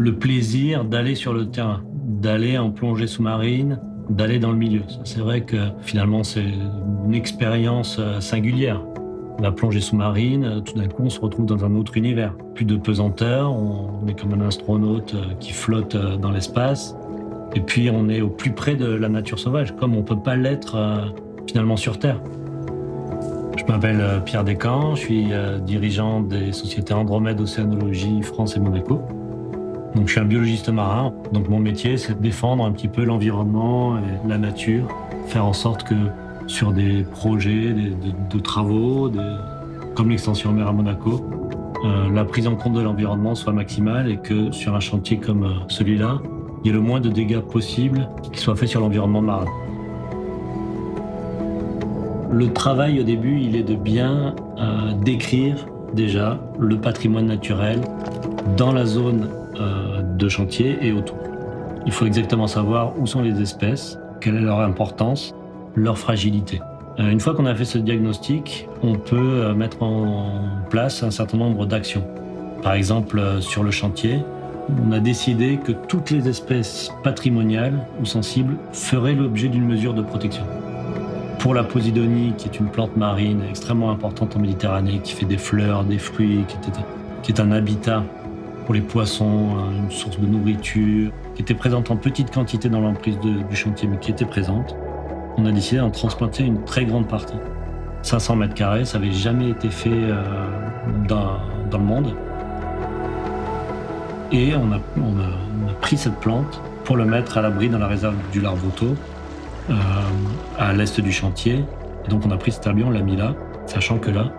le plaisir d'aller sur le terrain, d'aller en plongée sous-marine, d'aller dans le milieu. C'est vrai que finalement, c'est une expérience singulière. La plongée sous-marine, tout d'un coup, on se retrouve dans un autre univers. Plus de pesanteur, on est comme un astronaute qui flotte dans l'espace. Et puis, on est au plus près de la nature sauvage, comme on ne peut pas l'être finalement sur Terre. Je m'appelle Pierre Descamps, je suis dirigeant des sociétés Andromède Océanologie France et Monaco. Donc, je suis un biologiste marin. Donc, mon métier, c'est de défendre un petit peu l'environnement et la nature, faire en sorte que sur des projets de travaux, comme l'extension mer à Monaco, la prise en compte de l'environnement soit maximale et que sur un chantier comme celui-là, il y ait le moins de dégâts possibles qui soient faits sur l'environnement marin. Le travail au début, il est de bien décrire déjà le patrimoine naturel dans la zone de chantier et autour. Il faut exactement savoir où sont les espèces, quelle est leur importance, leur fragilité. Une fois qu'on a fait ce diagnostic, on peut mettre en place un certain nombre d'actions. Par exemple, sur le chantier, on a décidé que toutes les espèces patrimoniales ou sensibles feraient l'objet d'une mesure de protection. Pour la posidonie, qui est une plante marine extrêmement importante en Méditerranée, qui fait des fleurs, des fruits, qui est un habitat pour les poissons, une source de nourriture, qui était présente en petite quantité dans l'emprise du chantier, mais qui était présente, on a décidé d'en transplanter une très grande partie. 500 mètres carrés, ça n'avait jamais été fait dans le monde. Et on a pris cette plante pour le mettre à l'abri dans la réserve du Larvoto, à l'est du chantier. Et donc on a pris cet herbier, on l'a mis là, sachant que là,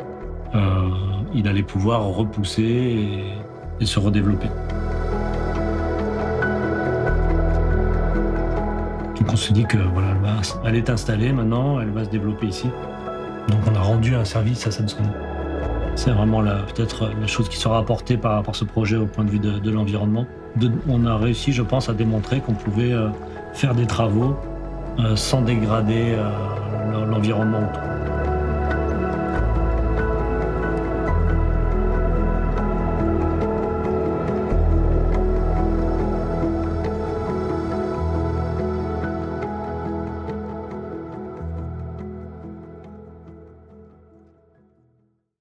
il allait pouvoir repousser et se redévelopper. Donc on se dit que voilà, elle est installée maintenant, elle va se développer ici. Donc on a rendu un service à cette zone. C'est vraiment peut-être la chose qui sera apportée par ce projet au point de vue de l'environnement. On a réussi, je pense, à démontrer qu'on pouvait faire des travaux sans dégrader l'environnement autour.